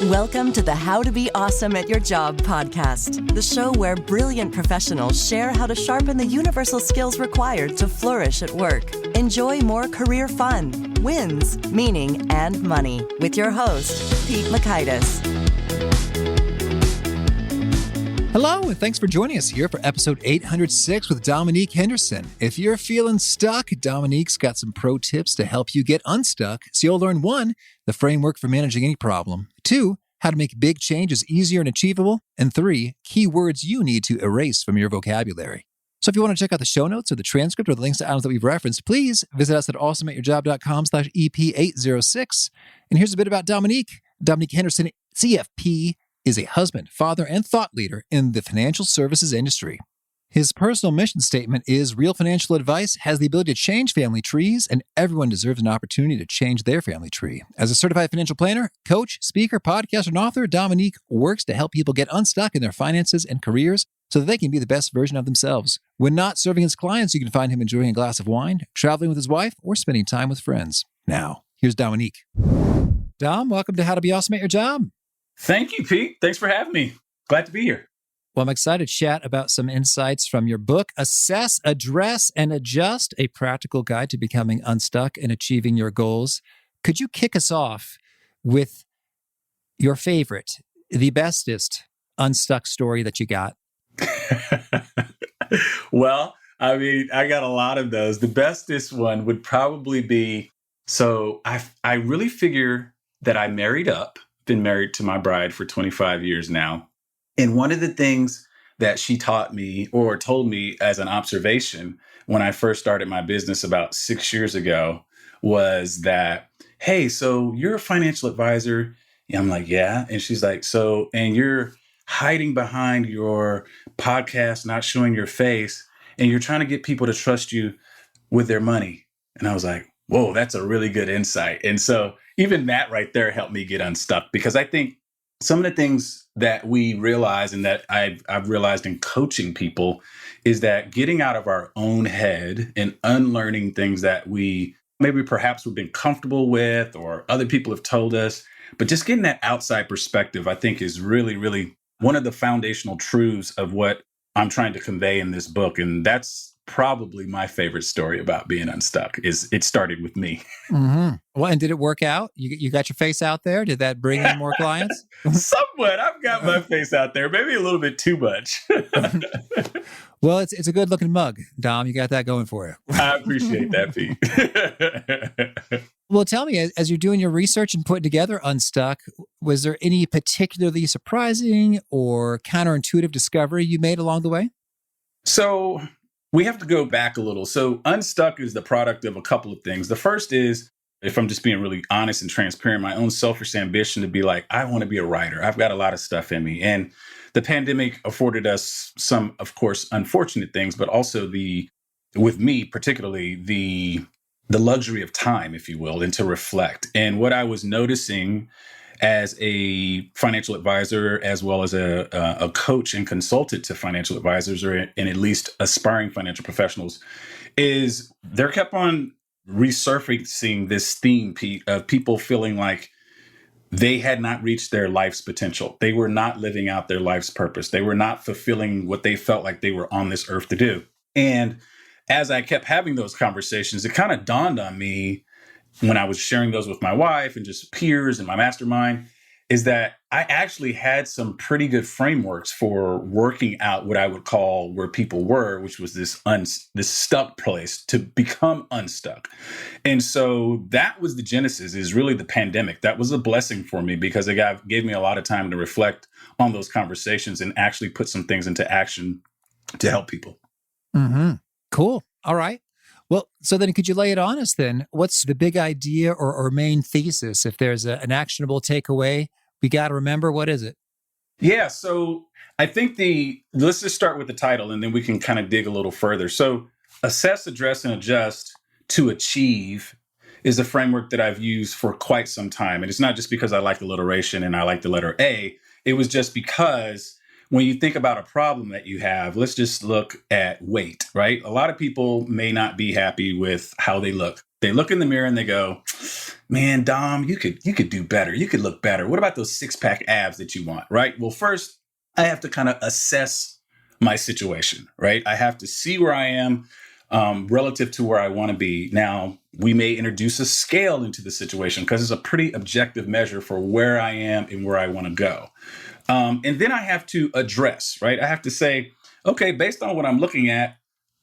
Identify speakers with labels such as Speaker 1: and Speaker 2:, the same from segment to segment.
Speaker 1: Welcome to the How to Be Awesome at Your Job podcast, the show where brilliant professionals share how to sharpen the universal skills required to flourish at work. Enjoy more career fun, wins, meaning, and money with your host, Pete Makaitis.
Speaker 2: Hello, and thanks for joining us here for episode 806 with Dominique Henderson. If you're feeling stuck, Dominique's got some pro tips to help you get unstuck, so you'll learn 1, the framework for managing any problem, 2, how to make big changes easier and achievable, and 3, key words you need to erase from your vocabulary. So if you want to check out the show notes or the transcript or the links to items that we've referenced, please visit us at awesomeatyourjob.com/EP806. And here's a bit about Dominique. Dominique Henderson, CFP, is a husband, father, and thought leader in the financial services industry. His personal mission statement is real financial advice has the ability to change family trees, and everyone deserves an opportunity to change their family tree. As a certified financial planner, coach, speaker, podcaster, and author, Dominique works to help people get unstuck in their finances and careers so that they can be the best version of themselves. When not serving his clients, you can find him enjoying a glass of wine, traveling with his wife, or spending time with friends. Now, here's Dominique. Dom, welcome to How to Be Awesome at Your Job.
Speaker 3: Thank you, Pete. Thanks for having me. Glad to be here.
Speaker 2: Well, I'm excited to chat about some insights from your book, Assess, Address, and Adjust, a practical guide to becoming unstuck and achieving your goals. Could you kick us off with your favorite, the bestest unstuck story that you got?
Speaker 3: Well, I got a lot of those. The bestest one would probably be, I really figure that I married up. Been married to my bride for 25 years now. And one of the things that she taught me or told me as an observation when I first started my business about 6 years ago was that, hey, so you're a financial advisor. And I'm like, yeah. And she's like, and you're hiding behind your podcast, not showing your face, and you're trying to get people to trust you with their money. And I was like, whoa, that's a really good insight. And so even that right there helped me get unstuck, because I think some of the things that we realize and that I've realized in coaching people is that getting out of our own head and unlearning things that we perhaps we've been comfortable with or other people have told us, but just getting that outside perspective, I think is really, really one of the foundational truths of what I'm trying to convey in this book. And that's probably my favorite story about being unstuck. Is it started with me.
Speaker 2: Mm-hmm. Well, and did it work out? You got your face out there? Did that bring in more clients?
Speaker 3: Somewhat. I've got my face out there, maybe a little bit too much.
Speaker 2: Well, it's a good looking mug, Dom. You got that going for you.
Speaker 3: I appreciate that, Pete.
Speaker 2: Well, tell me, as you're doing your research and putting together Unstuck, was there any particularly surprising or counterintuitive discovery you made along the way?
Speaker 3: So we have to go back a little. So Unstuck is the product of a couple of things. The first is, if I'm just being really honest and transparent, my own selfish ambition to be like, I want to be a writer. I've got a lot of stuff in me. And the pandemic afforded us some, of course, unfortunate things, but also with me particularly, the luxury of time, if you will, and to reflect. And what I was noticing as a financial advisor, as well as a coach and consultant to financial advisors, and at least aspiring financial professionals, is there kept on resurfacing this theme, Pete, of people feeling like they had not reached their life's potential. They were not living out their life's purpose. They were not fulfilling what they felt like they were on this earth to do. And as I kept having those conversations, it kind of dawned on me when I was sharing those with my wife and just peers and my mastermind, is that I actually had some pretty good frameworks for working out what I would call where people were, which was this stuck place to become unstuck. And so that was the genesis, is really the pandemic. That was a blessing for me because it gave me a lot of time to reflect on those conversations and actually put some things into action to help people.
Speaker 2: Mm-hmm. Cool. All right. Well, so then could you lay it on us then? What's the big idea or main thesis? If there's an actionable takeaway, we got to remember, what is it?
Speaker 3: Yeah. So I think let's just start with the title and then we can kind of dig a little further. So assess, address, and adjust to achieve is the framework that I've used for quite some time. And it's not just because I like alliteration and I like the letter A. It was just because when you think about a problem that you have, let's just look at weight, right? A lot of people may not be happy with how they look. They look in the mirror and they go, man, Dom, you could do better. You could look better. What about those 6-pack abs that you want, right? Well, first, I have to kind of assess my situation, right? I have to see where I am relative to where I want to be. Now, we may introduce a scale into the situation because it's a pretty objective measure for where I am and where I want to go. And then I have to address, right? I have to say, okay, based on what I'm looking at,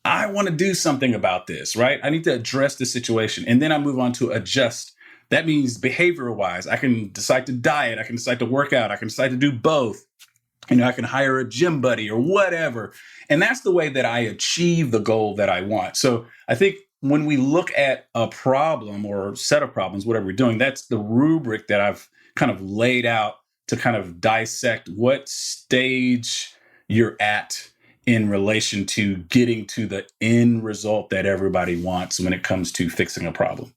Speaker 3: I want to do something about this, right? I need to address the situation. And then I move on to adjust. That means behavioral wise, I can decide to diet. I can decide to work out. I can decide to do both. I can hire a gym buddy or whatever. And that's the way that I achieve the goal that I want. So I think when we look at a problem or set of problems, whatever we're doing, that's the rubric that I've kind of laid out to kind of dissect what stage you're at in relation to getting to the end result that everybody wants when it comes to fixing a problem.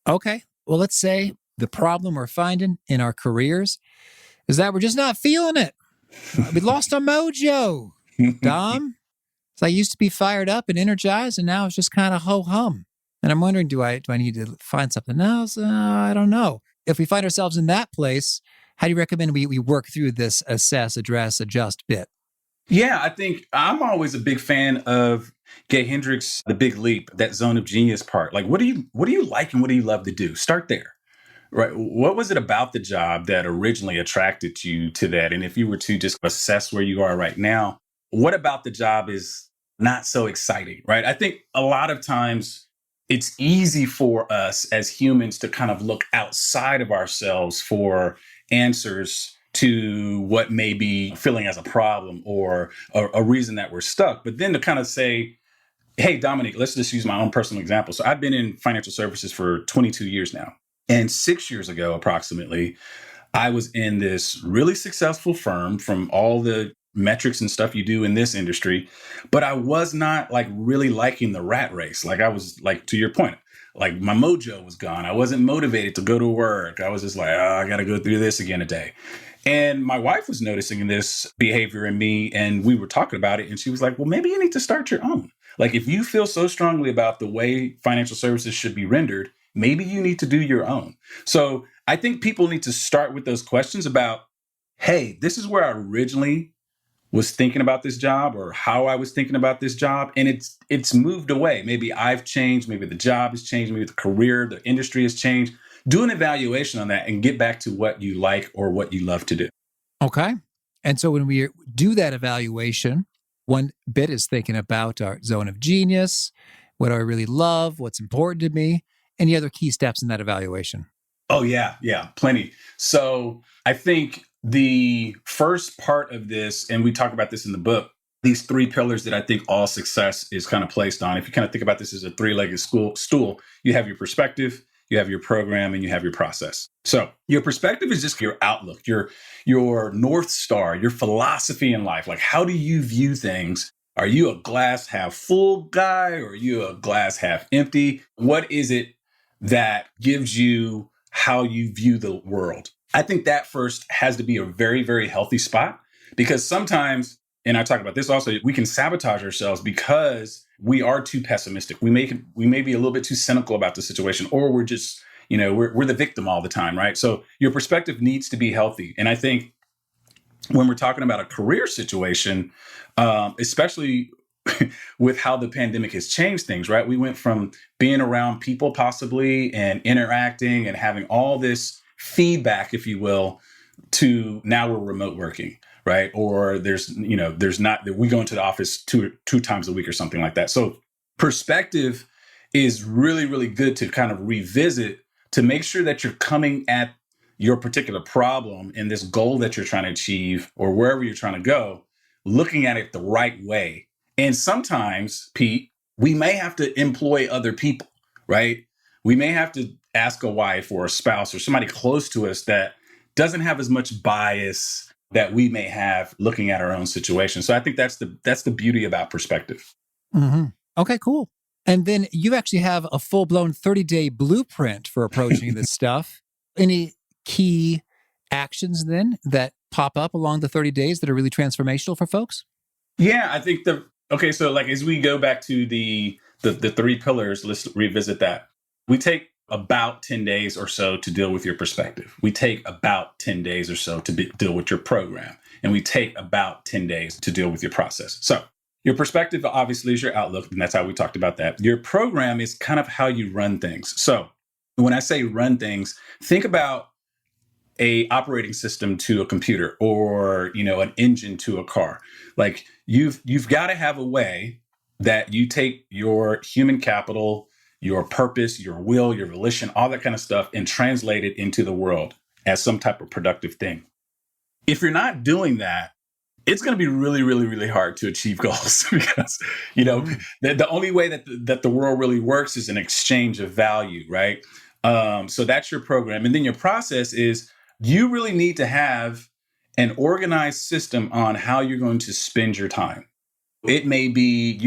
Speaker 2: Okay. Well, let's say the problem we're finding in our careers is that we're just not feeling it. We lost our mojo, Dom. So I used to be fired up and energized, and now it's just kind of ho-hum. And I'm wondering, do I need to find something else? I don't know. If we find ourselves in that place, how do you recommend we work through this assess, address, adjust bit?
Speaker 3: Yeah, I think I'm always a big fan of Gay Hendricks' The Big Leap, that zone of genius part. Like, what do you like and what do you love to do? Start there. Right. What was it about the job that originally attracted you to that? And if you were to just assess where you are right now, what about the job is not so exciting, right? I think a lot of times it's easy for us as humans to kind of look outside of ourselves for answers to what may be feeling as a problem or a reason that we're stuck. But then to kind of say, hey, Dominique, let's just use my own personal example. So I've been in financial services for 22 years now. And 6 years ago, approximately, I was in this really successful firm from all the metrics and stuff you do in this industry. But I was not like really liking the rat race. Like I was like, to your point, like my mojo was gone. I wasn't motivated to go to work. I was just like, oh, I got to go through this again today. And my wife was noticing this behavior in me and we were talking about it. And she was like, well, maybe you need to start your own. Like if you feel so strongly about the way financial services should be rendered, maybe you need to do your own. So I think people need to start with those questions about, hey, this is where I originally was thinking about this job or how I was thinking about this job. And it's moved away. Maybe I've changed. Maybe the job has changed. Maybe the career, the industry has changed. Do an evaluation on that and get back to what you like or what you love to do.
Speaker 2: Okay. And so when we do that evaluation, one bit is thinking about our zone of genius. What do I really love? What's important to me? Any other key steps in that evaluation?
Speaker 3: Oh, yeah, plenty. So I think the first part of this, and we talk about this in the book, these 3 pillars that I think all success is kind of placed on. If you kind of think about this as a 3-legged stool, you have your perspective, you have your program, and you have your process. So your perspective is just your outlook, your North Star, your philosophy in life. Like, how do you view things? Are you a glass half full guy or are you a glass half empty? What is it that gives you how you view the world? I think that first has to be a very, very healthy spot because sometimes, and I talk about this also, we can sabotage ourselves because we are too pessimistic. We may be a little bit too cynical about the situation, or we're just, we're the victim all the time, right? So your perspective needs to be healthy. And I think when we're talking about a career situation, especially with how the pandemic has changed things, right? We went from being around people possibly and interacting and having all this feedback, if you will, to now we're remote working, right? Or there's not, we go into the office two times a week or something like that. So perspective is really, really good to kind of revisit to make sure that you're coming at your particular problem and this goal that you're trying to achieve or wherever you're trying to go, looking at it the right way. And sometimes, Pete, we may have to employ other people, right? We may have to ask a wife or a spouse or somebody close to us that doesn't have as much bias that we may have looking at our own situation. So I think that's the beauty about perspective.
Speaker 2: Mm-hmm. Okay, cool. And then you actually have a full-blown 30-day blueprint for approaching this stuff. Any key actions then that pop up along the 30 days that are really transformational for folks?
Speaker 3: Yeah, I think so like as we go back to the three pillars, let's revisit that. We take about 10 days or so to deal with your perspective. We take about 10 days or so to deal with your program. And we take about 10 days to deal with your process. So your perspective obviously is your outlook, and that's how we talked about that. Your program is kind of how you run things. So when I say run things, think about a operating system to a computer, or an engine to a car. Like you've got to have a way that you take your human capital, your purpose, your will, your volition, all that kind of stuff, and translate it into the world as some type of productive thing. If you're not doing that, it's going to be really, really, really hard to achieve goals because, the only way that the world really works is an exchange of value, right? So that's your program. And then your process is you really need to have an organized system on how you're going to spend your time. It may be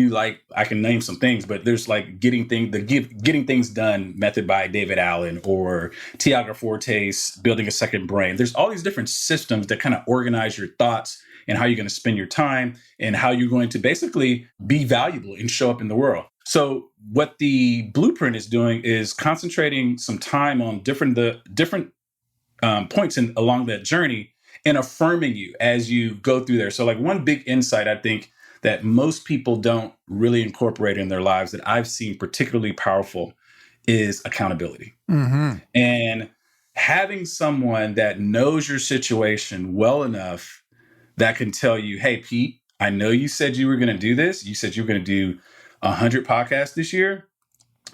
Speaker 3: I can name some things, but there's like getting things done method by David Allen, or Tiago Forte's building a second brain. There's all these different systems that kind of organize your thoughts and how you're going to spend your time and how you're going to basically be valuable and show up in the world. So what the blueprint is doing is concentrating some time on different points along that journey and affirming you as you go through there. So like one big insight, I think, that most people don't really incorporate in their lives that I've seen particularly powerful is accountability. Mm-hmm. And having someone that knows your situation well enough that can tell you, hey, Pete, I know you said you were going to do this. You said you were going to do 100 podcasts this year,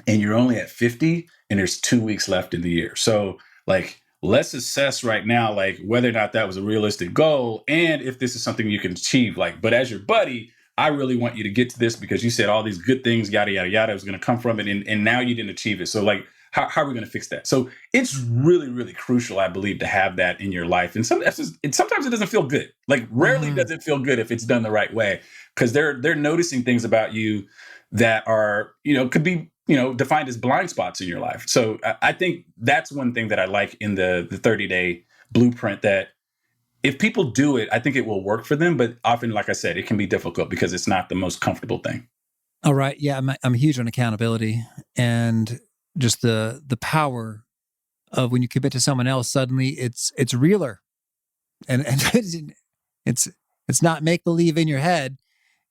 Speaker 3: and you're only at 50, and there's 2 weeks left in the year. So like, let's assess right now, like whether or not that was a realistic goal and if this is something you can achieve. But as your buddy, I really want you to get to this because you said all these good things, yada, yada, yada, was going to come from it. And now you didn't achieve it. So like, how are we going to fix that? So it's really, really crucial, I believe, to have that in your life. And sometimes it doesn't feel good. Like rarely does it feel good if it's done the right way, because they're noticing things about you that are, could be, defined as blind spots in your life. So I think that's one thing that I like in the 30-day blueprint, that if people do it, I think it will work for them. But often, like I said, it can be difficult because it's not the most comfortable thing.
Speaker 2: All right. Yeah, I'm huge on accountability and just the power of when you commit to someone else, suddenly it's realer. And it's not make believe in your head.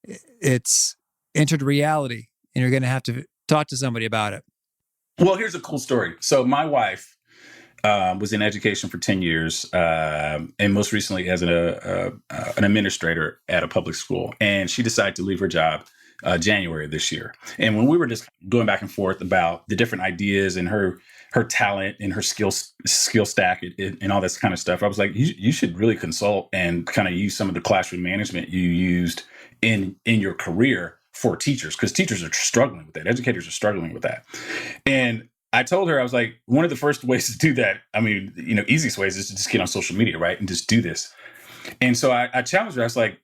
Speaker 2: It's entered reality, and you're going to have to talk to somebody about it.
Speaker 3: Well, here's a cool story. So my wife was in education for 10 years, and most recently as an administrator at a public school. And she decided to leave her job January of this year. And when we were just going back and forth about the different ideas and her talent and her skill stack and all this kind of stuff, I was like, you should really consult and kind of use some of the classroom management you used in your career for teachers, because teachers are struggling with that. Educators are struggling with that. And I told her, I was like, one of the first ways to do that, easiest ways is to just get on social media, right? And just do this. And so I challenged her. I was like,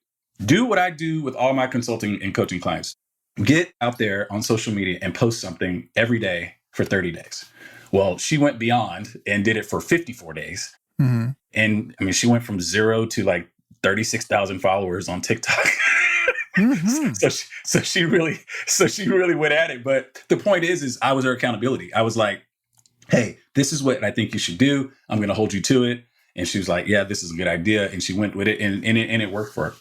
Speaker 3: do what I do with all my consulting and coaching clients. Get out there on social media and post something every day for 30 days. Well, she went beyond and did it for 54 days. Mm-hmm. And she went from 0 to like 36,000 followers on TikTok. Mm-hmm. So she really went at it. But the point is I was her accountability. I was like, hey, this is what I think you should do. I'm going to hold you to it. And she was like, yeah, this is a good idea. And she went with it, and it worked for her.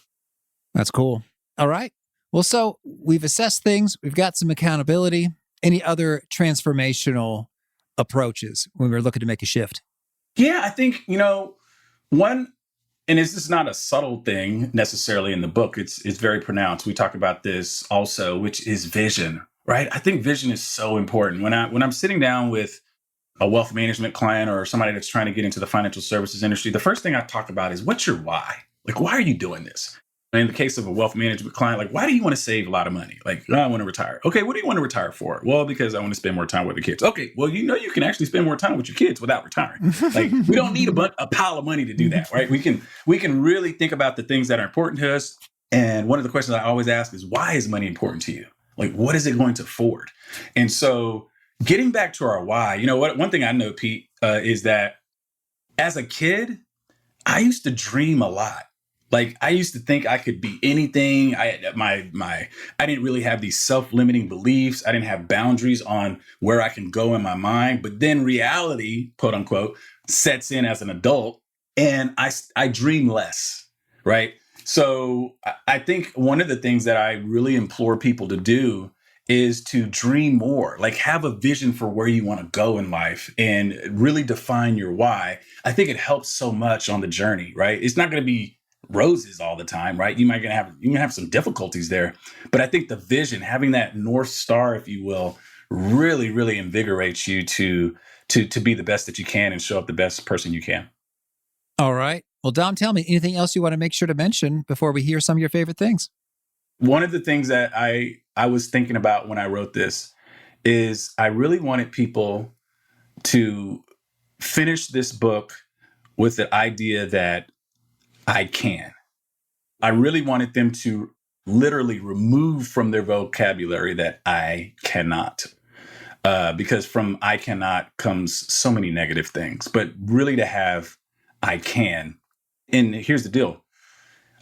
Speaker 2: That's cool. All right. Well, so we've assessed things. We've got some accountability. Any other transformational approaches when we're looking to make a shift?
Speaker 3: Yeah, I think, one, and this is not a subtle thing necessarily in the book. It's very pronounced. We talk about this also, which is vision, right? I think vision is so important. When I'm sitting down with a wealth management client or somebody that's trying to get into the financial services industry, the first thing I talk about is, what's your why? Like, why are you doing this? In the case of a wealth management client, like, why do you want to save a lot of money? Like, I want to retire. Okay, what do you want to retire for? Well, because I want to spend more time with the kids. Okay, well, you can actually spend more time with your kids without retiring. Like, we don't need a pile of money to do that, right? We can really think about the things that are important to us. And one of the questions I always ask is, why is money important to you? Like, what is it going to afford? And so getting back to our why, one thing I know, Pete, is that as a kid, I used to dream a lot. Like I used to think I could be anything. I didn't really have these self-limiting beliefs. I didn't have boundaries on where I can go in my mind. But then reality, quote unquote, sets in as an adult, and I dream less, right? So I think one of the things that I really implore people to do is to dream more, like have a vision for where you want to go in life and really define your why. I think it helps so much on the journey, right? It's not going to be roses all the time, right? You can have some difficulties there, but I think the vision, having that North Star, if you will, really, really invigorates you to be the best that you can and show up the best person you can.
Speaker 2: All right. Well, Dom, tell me anything else you want to make sure to mention before we hear some of your favorite things.
Speaker 3: One of the things that I was thinking about when I wrote this is I really wanted people to finish this book with the idea that I can. I really wanted them to literally remove from their vocabulary that I cannot. Because from I cannot comes so many negative things, but really to have I can. And here's the deal.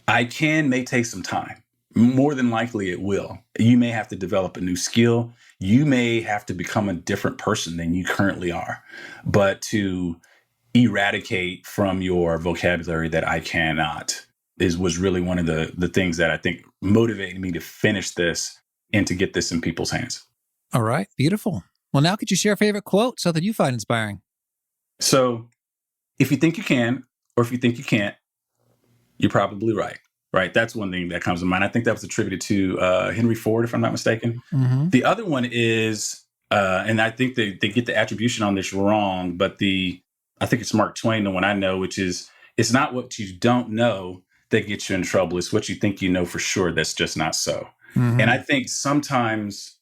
Speaker 3: I can may take some time. More than likely it will. You may have to develop a new skill. You may have to become a different person than you currently are. But to eradicate from your vocabulary that I cannot was really one of the things that I think motivated me to finish this and to get this in people's hands.
Speaker 2: All right. Beautiful. Well, now could you share a favorite quote, something you find inspiring?
Speaker 3: So if you think you can, or if you think you can't, you're probably right. Right. That's one thing that comes to mind. I think that was attributed to Henry Ford, if I'm not mistaken.
Speaker 2: Mm-hmm.
Speaker 3: The other one is, and I think they get the attribution on this wrong, but I think it's Mark Twain, the one I know, which is, it's not what you don't know that gets you in trouble. It's what you think you know for sure that's just not so. Mm-hmm. And I think sometimes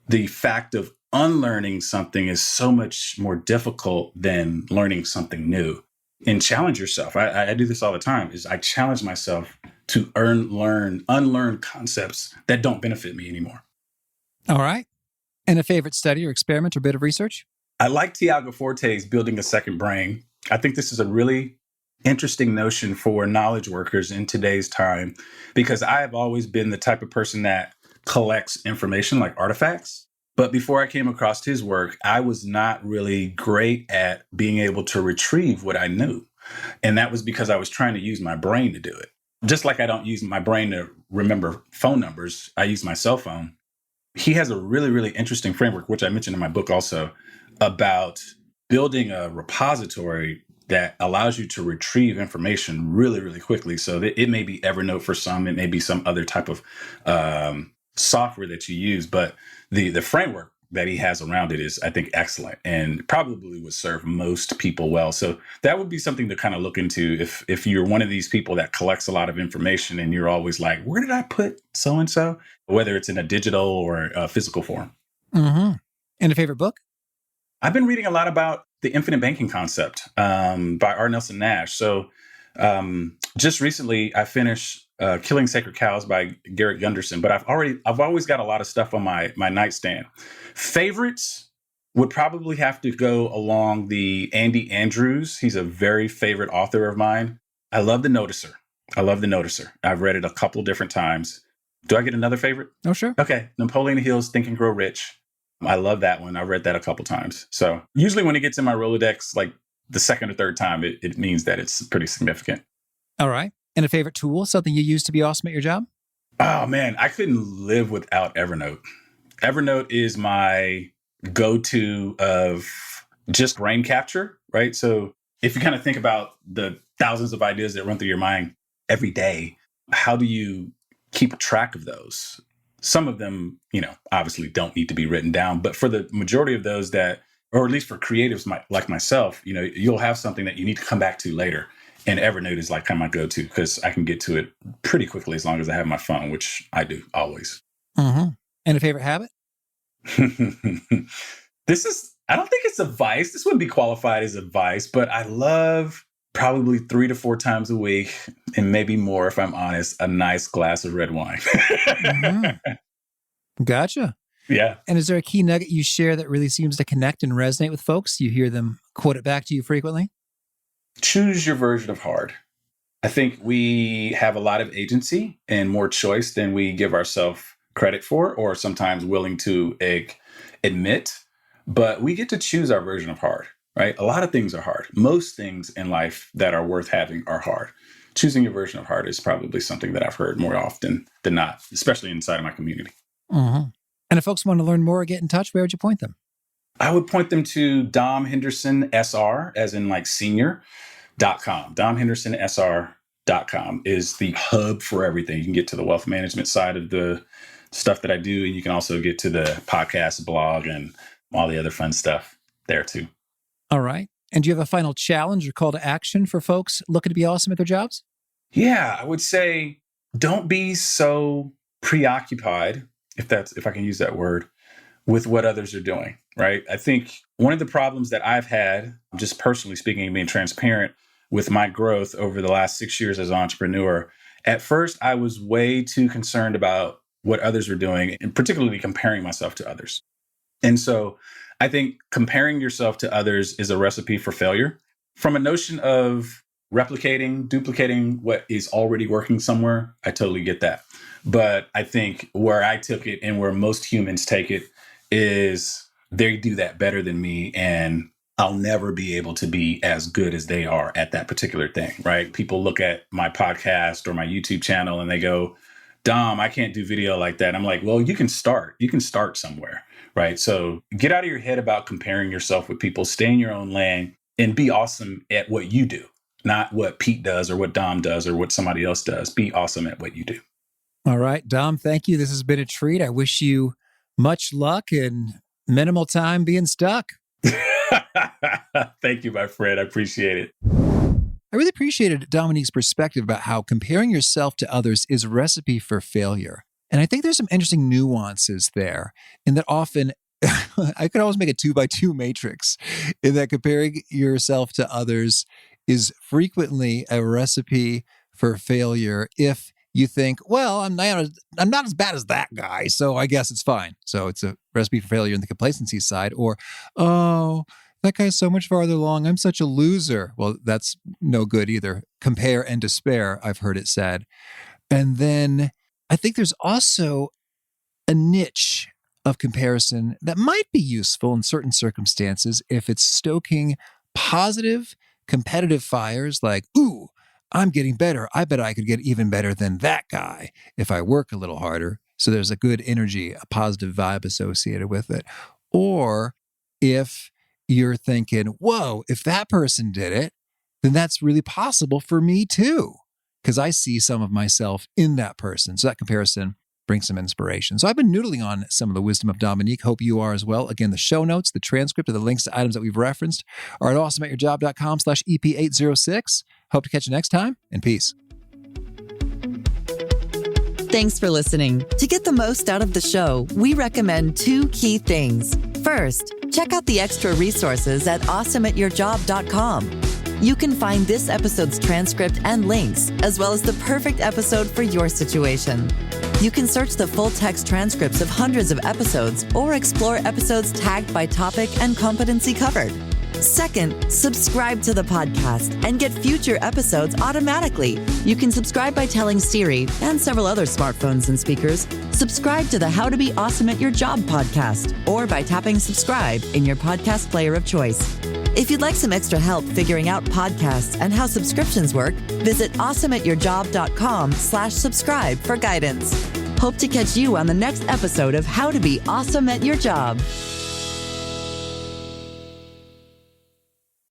Speaker 3: the fact of unlearning something is so much more difficult than learning something new. And challenge yourself. I do this all the time, is I challenge myself to unlearn concepts that don't benefit me anymore.
Speaker 2: All right. And a favorite study or experiment or bit of research?
Speaker 3: I like Tiago Forte's Building a Second Brain. I think this is a really interesting notion for knowledge workers in today's time, because I have always been the type of person that collects information like artifacts. But before I came across his work, I was not really great at being able to retrieve what I knew. And that was because I was trying to use my brain to do it. Just like I don't use my brain to remember phone numbers, I use my cell phone. He has a really, really interesting framework, which I mentioned in my book also, about building a repository that allows you to retrieve information really, really quickly. So that it may be Evernote for some, it may be some other type of software that you use, but the framework that he has around it is, I think, excellent and probably would serve most people well. So that would be something to kind of look into if you're one of these people that collects a lot of information and you're always like, where did I put so-and-so? Whether it's in a digital or a physical form.
Speaker 2: Mm-hmm. And a favorite book?
Speaker 3: I've been reading a lot about the infinite banking concept by R. Nelson Nash. So just recently, I finished Killing Sacred Cows by R.E.A.L, but I've always got a lot of stuff on my nightstand. Favorites would probably have to go along the Andy Andrews. He's a very favorite author of mine. I love The Noticer. I've read it a couple different times. Do I get another favorite?
Speaker 2: Oh, sure.
Speaker 3: Okay. Napoleon Hill's Think and Grow Rich. I love that one. I've read that a couple times. So usually when it gets in my Rolodex, like the second or third time, it means that it's pretty significant.
Speaker 2: All right. And a favorite tool, something you use to be awesome at your job?
Speaker 3: Oh, man, I couldn't live without Evernote. Evernote is my go-to of just brain capture, right? So if you kind of think about the thousands of ideas that run through your mind every day, how do you keep track of those? Some of them, obviously don't need to be written down, but for the majority of those that, or at least for creatives like myself, you'll have something that you need to come back to later. And Evernote is like kind of my go-to because I can get to it pretty quickly as long as I have my phone, which I do always.
Speaker 2: Mm-hmm. And a favorite habit?
Speaker 3: I don't think it's a vice. This wouldn't be qualified as a vice, but I love probably 3 to 4 times a week, and maybe more if I'm honest, a nice glass of red wine.
Speaker 2: Mm-hmm. Gotcha.
Speaker 3: Yeah.
Speaker 2: And is there a key nugget you share that really seems to connect and resonate with folks? You hear them quote it back to you frequently?
Speaker 3: Choose your version of hard. I think we have a lot of agency and more choice than we give ourselves credit for, or sometimes willing to admit. But we get to choose our version of hard, right? A lot of things are hard. Most things in life that are worth having are hard. Choosing your version of hard is probably something that I've heard more often than not, especially inside of my community.
Speaker 2: Mm-hmm. And if folks want to learn more or get in touch, where would you point them?
Speaker 3: I would point them to Dom Henderson SR, as in like senior.com. DomHendersonSR.com is the hub for everything. You can get to the wealth management side of the stuff that I do, and you can also get to the podcast, blog, and all the other fun stuff there too.
Speaker 2: All right. And do you have a final challenge or call to action for folks looking to be awesome at their jobs?
Speaker 3: Yeah, I would say don't be so preoccupied, if I can use that word, with what others are doing, right? I think one of the problems that I've had, just personally speaking and being transparent with my growth over the last 6 years as an entrepreneur, at first I was way too concerned about what others were doing, and particularly comparing myself to others. And so I think comparing yourself to others is a recipe for failure. From a notion of replicating, duplicating what is already working somewhere, I totally get that. But I think where I took it and where most humans take it is they do that better than me, and I'll never be able to be as good as they are at that particular thing, right? People look at my podcast or my YouTube channel and they go, Dom, I can't do video like that. I'm like, well, you can start somewhere, right? So get out of your head about comparing yourself with people, stay in your own lane and be awesome at what you do, not what Pete does or what Dom does or what somebody else does. Be awesome at what you do.
Speaker 2: All right, Dom, thank you. This has been a treat. I wish you much luck and minimal time being stuck.
Speaker 3: Thank you, my friend. I appreciate it.
Speaker 2: I really appreciated Dominique's perspective about how comparing yourself to others is a recipe for failure. And I think there's some interesting nuances there in that often I could always make a 2x2 matrix in that comparing yourself to others is frequently a recipe for failure if you think, well, I'm not as bad as that guy, so I guess it's fine. So it's a recipe for failure in the complacency side. Or, oh, that guy's so much farther along. I'm such a loser. Well, that's no good either. Compare and despair, I've heard it said. And then I think there's also a niche of comparison that might be useful in certain circumstances if it's stoking positive competitive fires like, ooh, I'm getting better. I bet I could get even better than that guy if I work a little harder. So there's a good energy, a positive vibe associated with it. Or if you're thinking, whoa, if that person did it, then that's really possible for me too, because I see some of myself in that person. So that comparison brings some inspiration. So I've been noodling on some of the wisdom of Dominique. Hope you are as well. Again, the show notes, the transcript of the links to items that we've referenced are at awesomeatyourjob.com/EP806. Hope to catch you next time, and peace.
Speaker 1: Thanks for listening. To get the most out of the show, we recommend 2 key things. First, check out the extra resources at awesomeatyourjob.com. You can find this episode's transcript and links, as well as the perfect episode for your situation. You can search the full text transcripts of hundreds of episodes or explore episodes tagged by topic and competency covered. Second, subscribe to the podcast and get future episodes automatically. You can subscribe by telling Siri and several other smartphones and speakers, subscribe to the How to Be Awesome at Your Job podcast, or by tapping subscribe in your podcast player of choice. If you'd like some extra help figuring out podcasts and how subscriptions work, visit awesomeatyourjob.com/subscribe for guidance. Hope to catch you on the next episode of How to Be Awesome at Your Job.